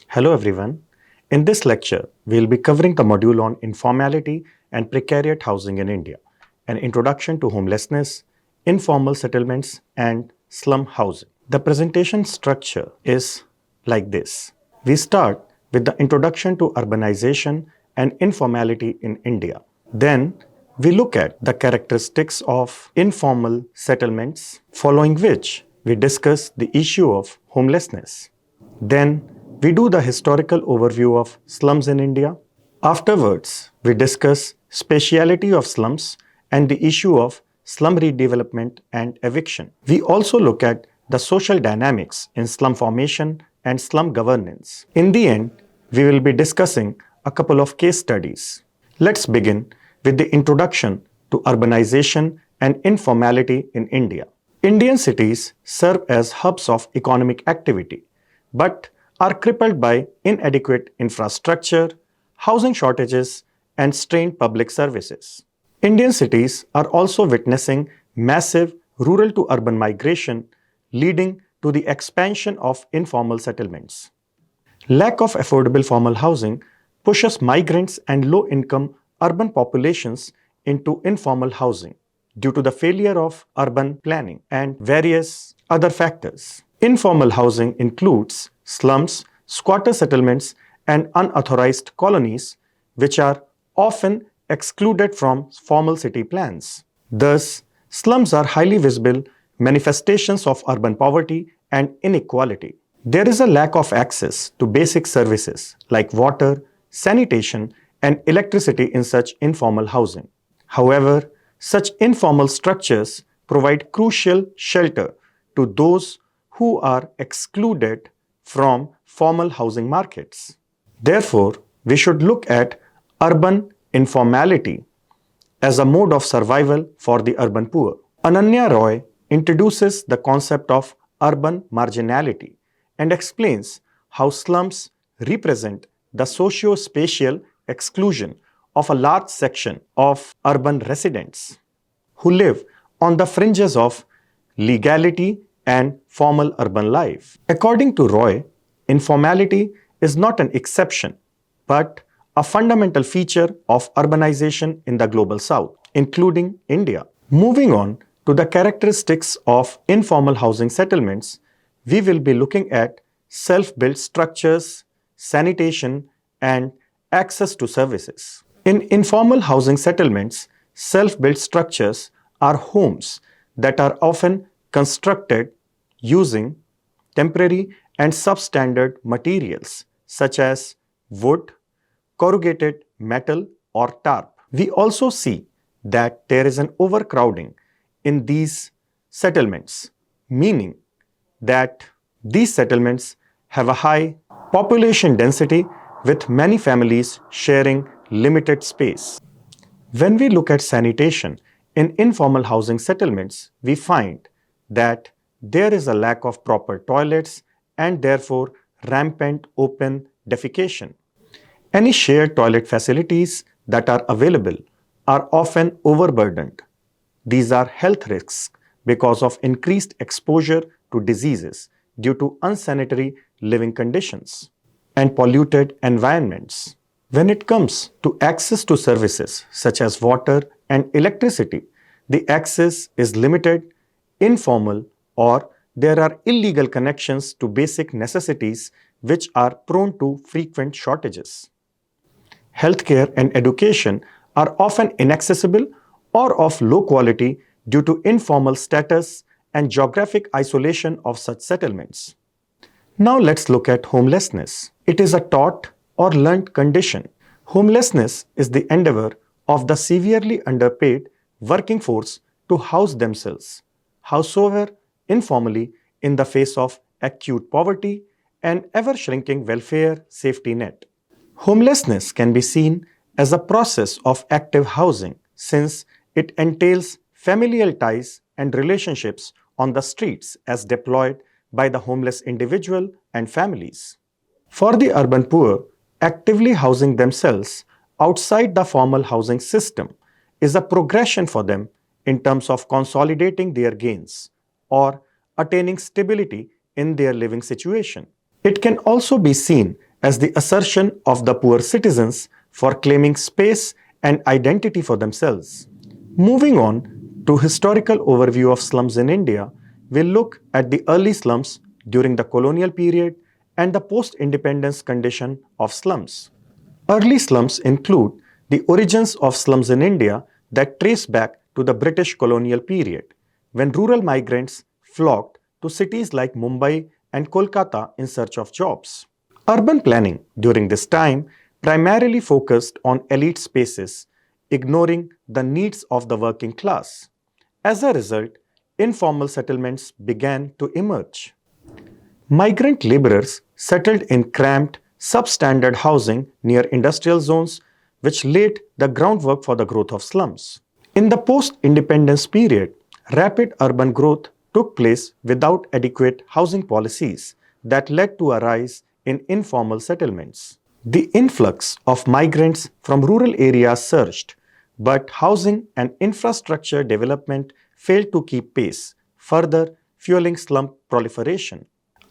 Hello everyone. In this lecture, we'll be covering the module on informality and precariat housing in India, an introduction to homelessness, informal settlements, and slum housing. The presentation structure is like this. We start with the introduction to urbanization and informality in India. Then we look at the characteristics of informal settlements, following which we discuss the issue of homelessness. Then we do the historical overview of slums in India. Afterwards, we discuss speciality of slums and the issue of slum redevelopment and eviction. We also look at the social dynamics in slum formation and slum governance. In the end, we will be discussing a couple of case studies. Let's begin with the introduction to urbanization and informality in India. Indian cities serve as hubs of economic activity, but are crippled by inadequate infrastructure, housing shortages, and strained public services. Indian cities are also witnessing massive rural to urban migration, leading to the expansion of informal settlements. Lack of affordable formal housing pushes migrants and low income urban populations into informal housing due to the failure of urban planning and various other factors. Informal housing includes slums, squatter settlements, and unauthorized colonies, which are often excluded from formal city plans. Thus, slums are highly visible manifestations of urban poverty and inequality. There is a lack of access to basic services like water, sanitation, and electricity in such informal housing. However, such informal structures provide crucial shelter to those who are excluded from formal housing markets. Therefore, we should look at urban informality as a mode of survival for the urban poor. Ananya Roy introduces the concept of urban marginality and explains how slums represent the socio-spatial exclusion of a large section of urban residents who live on the fringes of legality and formal urban life. According to Roy, informality is not an exception, but a fundamental feature of urbanization in the global south, including India. Moving on to the characteristics of informal housing settlements, we will be looking at self-built structures, sanitation, and access to services. In informal housing settlements, self-built structures are homes that are often constructed using temporary and substandard materials such as wood, corrugated metal, or tarp. We also see that there is an overcrowding in these settlements, meaning that these settlements have a high population density with many families sharing limited space. When we look at sanitation in informal housing settlements, we find that there is a lack of proper toilets and therefore rampant open defecation. Any shared toilet facilities that are available are often overburdened. These are health risks because of increased exposure to diseases due to unsanitary living conditions and polluted environments. When it comes to access to services such as water and electricity, the access is limited, informal, or there are illegal connections to basic necessities which are prone to frequent shortages. Healthcare and education are often inaccessible or of low quality due to informal status and geographic isolation of such settlements. Now let's look at homelessness. It is a taught or learnt condition. Homelessness is the endeavor of the severely underpaid working force to house themselves, howsoever informally, in the face of acute poverty and ever-shrinking welfare safety net. Homelessness can be seen as a process of active housing since it entails familial ties and relationships on the streets as deployed by the homeless individual and families. For the urban poor, actively housing themselves outside the formal housing system is a progression for them in terms of consolidating their gains or attaining stability in their living situation. It can also be seen as the assertion of the poor citizens for claiming space and identity for themselves. Moving on to historical overview of slums in India, we'll look at the early slums during the colonial period and the post-independence condition of slums. Early slums include the origins of slums in India that trace back to the British colonial period, when rural migrants flocked to cities like Mumbai and Kolkata in search of jobs. Urban planning during this time primarily focused on elite spaces, ignoring the needs of the working class. As a result, informal settlements began to emerge. Migrant laborers settled in cramped, substandard housing near industrial zones, which laid the groundwork for the growth of slums. In the post-independence period, rapid urban growth took place without adequate housing policies that led to a rise in informal settlements. The influx of migrants from rural areas surged, but housing and infrastructure development failed to keep pace, further fueling slum proliferation.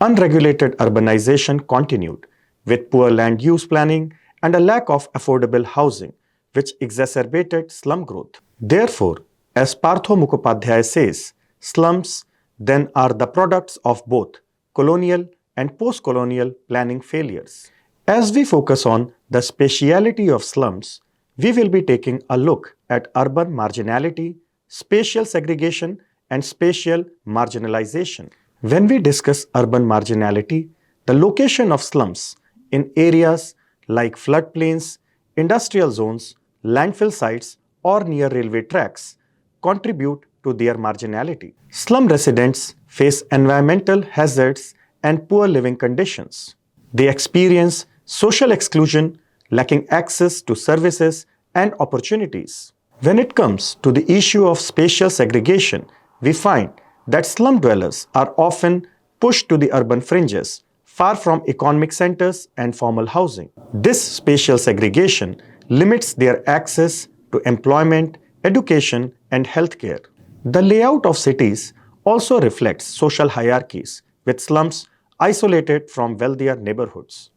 Unregulated urbanization continued, with poor land use planning and a lack of affordable housing, which exacerbated slum growth. Therefore, as Partho Mukhopadhyay says, slums then are the products of both colonial and post-colonial planning failures. As we focus on the speciality of slums, we will be taking a look at urban marginality, spatial segregation, and spatial marginalization. When we discuss urban marginality, the location of slums in areas like floodplains, industrial zones, landfill sites, or near railway tracks contribute to their marginality. Slum residents face environmental hazards and poor living conditions. They experience social exclusion, lacking access to services and opportunities. When it comes to the issue of spatial segregation, we find that slum dwellers are often pushed to the urban fringes, far from economic centers and formal housing. This spatial segregation limits their access to employment, education, and healthcare. The layout of cities also reflects social hierarchies, with slums isolated from wealthier neighborhoods.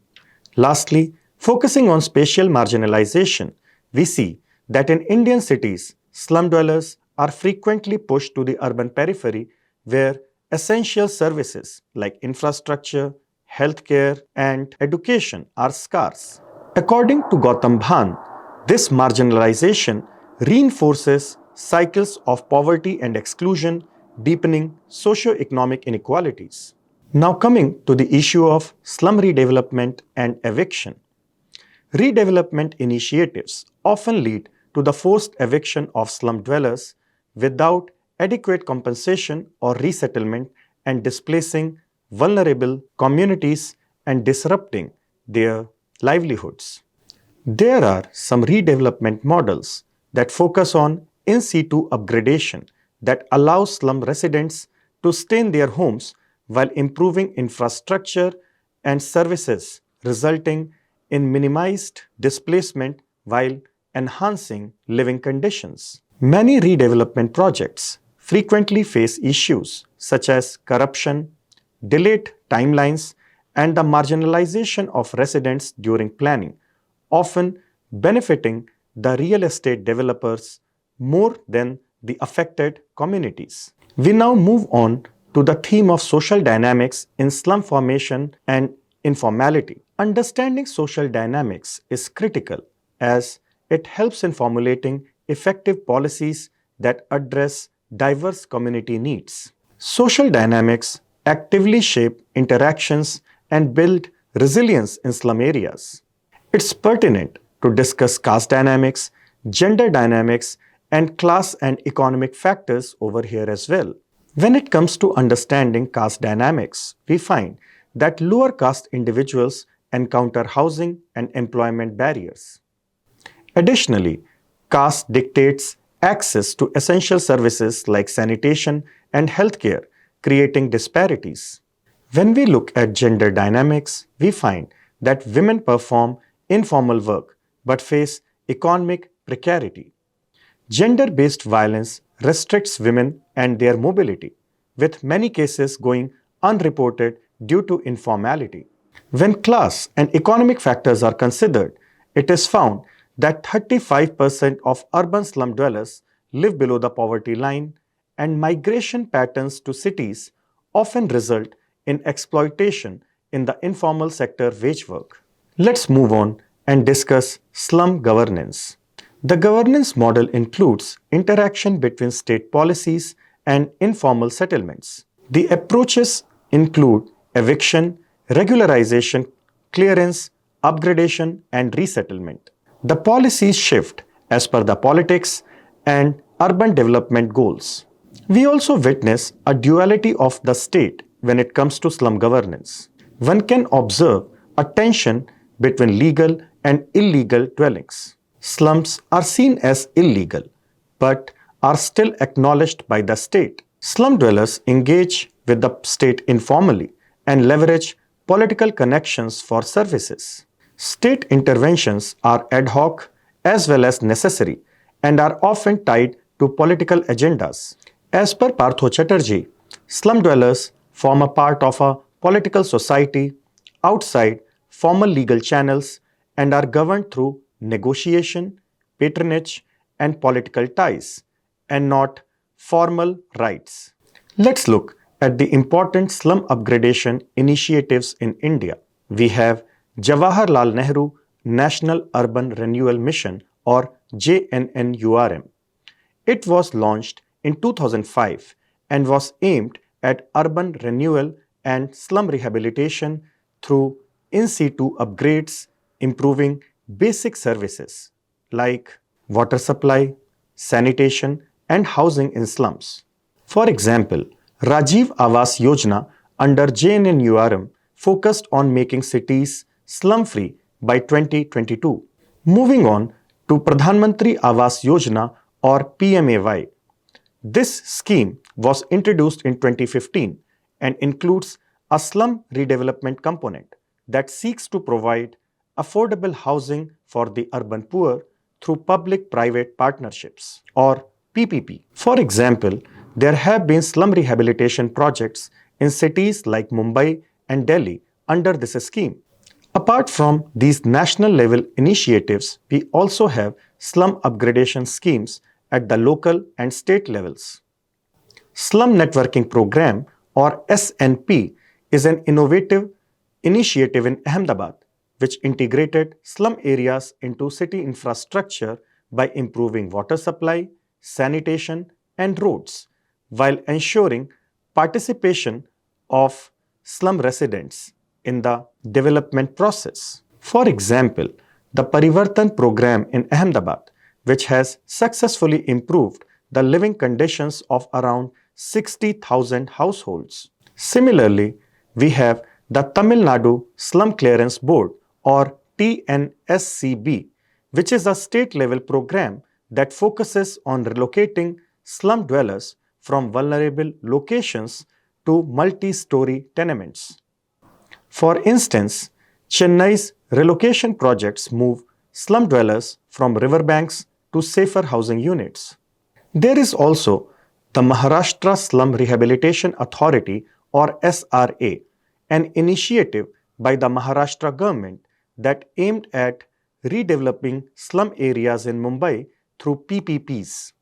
Lastly, focusing on spatial marginalization, we see that in Indian cities, slum dwellers are frequently pushed to the urban periphery where essential services like infrastructure, healthcare, and education are scarce. According to Gautam Bhan, this marginalization reinforces cycles of poverty and exclusion, deepening socio-economic inequalities. Now coming to the issue of slum redevelopment and eviction. Redevelopment initiatives often lead to the forced eviction of slum dwellers without adequate compensation or resettlement and displacing vulnerable communities and disrupting their livelihoods. There are some redevelopment models that focus on in situ upgradation that allows slum residents to stay in their homes while improving infrastructure and services, resulting in minimized displacement while enhancing living conditions. Many redevelopment projects frequently face issues such as corruption, delayed timelines, and the marginalization of residents during planning, often benefiting the real estate developers more than the affected communities. We now move on to the theme of social dynamics in slum formation and informality. Understanding social dynamics is critical as it helps in formulating effective policies that address diverse community needs. Social dynamics actively shape interactions and build resilience in slum areas. It's pertinent to discuss caste dynamics, gender dynamics, and class and economic factors over here as well. When it comes to understanding caste dynamics, we find that lower caste individuals encounter housing and employment barriers. Additionally, caste dictates access to essential services like sanitation and healthcare, creating disparities. When we look at gender dynamics, we find that women perform informal work but face economic precarity. Gender-based violence restricts women and their mobility, with many cases going unreported due to informality. When class and economic factors are considered, it is found that 35% of urban slum dwellers live below the poverty line, and migration patterns to cities often result in exploitation in the informal sector wage work. Let's move on and discuss slum governance. The governance model includes interaction between state policies and informal settlements. The approaches include eviction, regularization, clearance, upgradation, and resettlement. The policies shift as per the politics and urban development goals. We also witness a duality of the state when it comes to slum governance. One can observe a tension between legal and illegal dwellings. Slums are seen as illegal, but are still acknowledged by the state. Slum dwellers engage with the state informally and leverage political connections for services. State interventions are ad hoc as well as necessary and are often tied to political agendas. As per Partho Chatterjee, slum dwellers form a part of a political society outside formal legal channels and are governed through negotiation, patronage, and political ties, and not formal rights. Let's look at the important slum upgradation initiatives in India. We have Jawaharlal Nehru National Urban Renewal Mission, or JNNURM. It was launched in 2005 and was aimed at urban renewal and slum rehabilitation through in situ upgrades, improving basic services like water supply, sanitation, and housing in slums. For example, Rajiv Awas Yojana under JNNURM focused on making cities slum-free by 2022. Moving on to Pradhan Mantri Awas Yojana, or PMAY. This scheme was introduced in 2015 and includes a slum redevelopment component that seeks to provide affordable housing for the urban poor through public-private partnerships, or PPP. For example, there have been slum rehabilitation projects in cities like Mumbai and Delhi under this scheme. Apart from these national level initiatives, we also have slum upgradation schemes at the local and state levels. Slum Networking Program, or SNP, is an innovative initiative in Ahmedabad which integrated slum areas into city infrastructure by improving water supply, sanitation, and roads, while ensuring participation of slum residents in the development process. For example, the Parivartan program in Ahmedabad, which has successfully improved the living conditions of around 60,000 households. Similarly, we have the Tamil Nadu Slum Clearance Board, or TNSCB, which is a state-level program that focuses on relocating slum dwellers from vulnerable locations to multi-story tenements. For instance, Chennai's relocation projects move slum dwellers from riverbanks to safer housing units. There is also the Maharashtra Slum Rehabilitation Authority, or SRA, an initiative by the Maharashtra government that aimed at redeveloping slum areas in Mumbai through PPPs,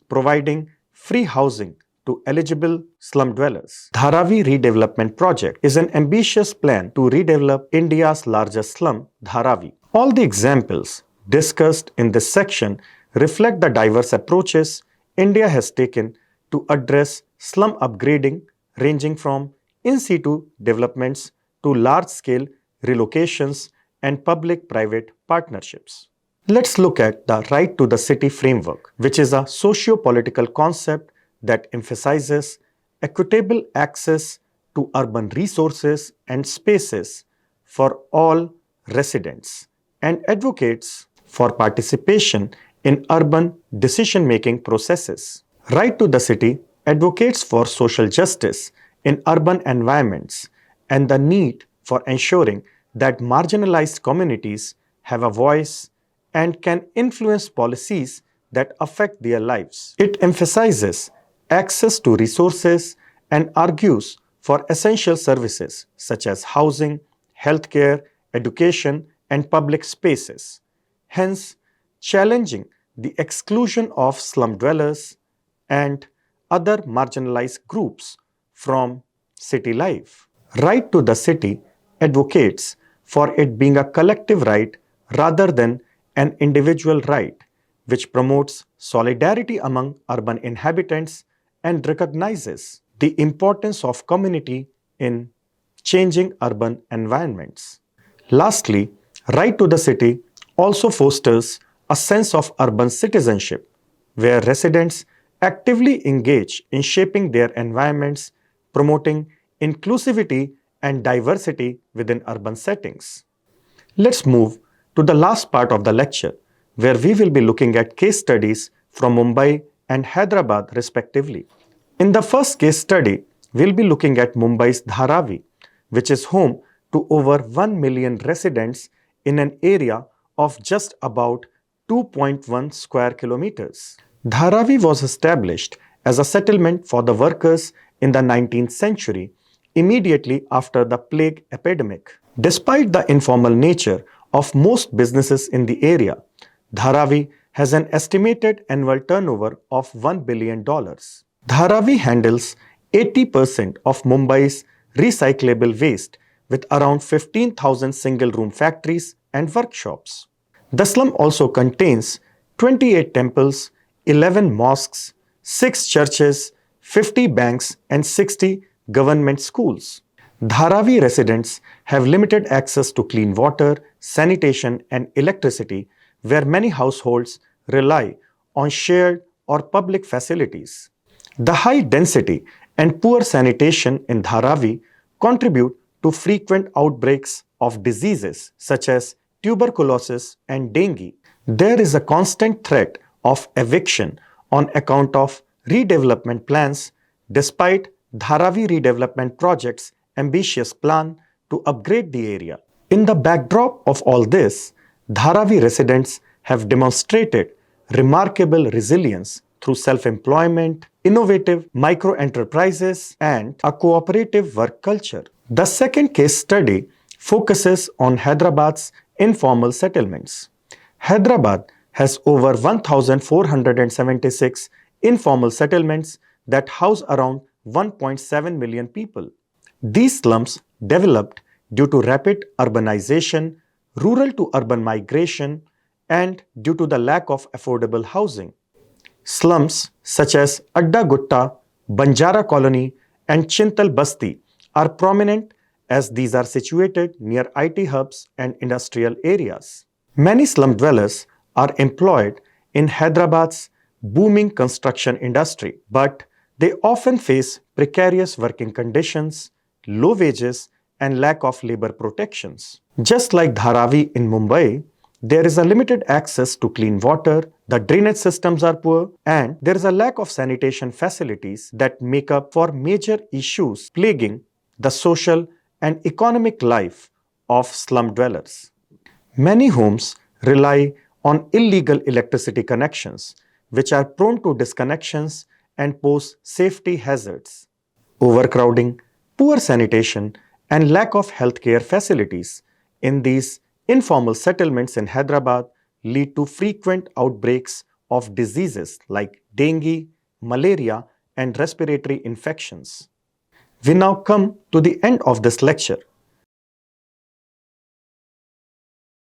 providing free housing to eligible slum dwellers. Dharavi Redevelopment Project is an ambitious plan to redevelop India's largest slum, Dharavi. All the examples discussed in this section reflect the diverse approaches India has taken to address slum upgrading, ranging from in situ developments to large-scale relocations and public-private partnerships. Let's look at the Right to the City framework, which is a socio-political concept that emphasizes equitable access to urban resources and spaces for all residents and advocates for participation in urban decision-making processes. Right to the City advocates for social justice in urban environments and the need for ensuring that marginalized communities have a voice and can influence policies that affect their lives. It emphasizes access to resources and argues for essential services such as housing, healthcare, education, and public spaces, hence challenging the exclusion of slum dwellers and other marginalized groups from city life. Right to the city advocates for it being a collective right rather than an individual right, which promotes solidarity among urban inhabitants and recognizes the importance of community in changing urban environments. Lastly, Right to the City also fosters a sense of urban citizenship, where residents actively engage in shaping their environments, promoting inclusivity and diversity within urban settings. Let's move to the last part of the lecture, where we will be looking at case studies from Mumbai and Hyderabad, respectively. In the first case study, we'll be looking at Mumbai's Dharavi, which is home to over 1 million residents in an area of just about 2.1 square kilometers. Dharavi was established as a settlement for the workers in the 19th century, immediately after the plague epidemic. Despite the informal nature of most businesses in the area, Dharavi has an estimated annual turnover of $1 billion. Dharavi handles 80% of Mumbai's recyclable waste with around 15,000 single room factories and workshops. The slum also contains 28 temples, 11 mosques, 6 churches, 50 banks, and 60 government schools. Dharavi residents have limited access to clean water, sanitation, and electricity, where many households rely on shared or public facilities. The high density and poor sanitation in Dharavi contribute to frequent outbreaks of diseases such as tuberculosis and dengue. There is a constant threat of eviction on account of redevelopment plans, despite Dharavi Redevelopment Project's ambitious plan to upgrade the area. In the backdrop of all this, Dharavi residents have demonstrated remarkable resilience through self-employment, innovative micro-enterprises, and a cooperative work culture. The second case study focuses on Hyderabad's informal settlements. Hyderabad has over 1,476 informal settlements that house around 1.7 million people. These slums developed due to rapid urbanization, rural to urban migration, and due to the lack of affordable housing. Slums such as Adda Gutta, Banjara Colony, and Chintal Basti are prominent as these are situated near IT hubs and industrial areas. Many slum dwellers are employed in Hyderabad's booming construction industry, but they often face precarious working conditions, low wages, and lack of labor protections. Just like Dharavi in Mumbai, there is a limited access to clean water, the drainage systems are poor, and there is a lack of sanitation facilities that make up for major issues plaguing the social and economic life of slum dwellers. Many homes rely on illegal electricity connections, which are prone to disconnections and pose safety hazards. Overcrowding, poor sanitation, and lack of healthcare facilities in these informal settlements in Hyderabad lead to frequent outbreaks of diseases like dengue, malaria, and respiratory infections. We now come to the end of this lecture,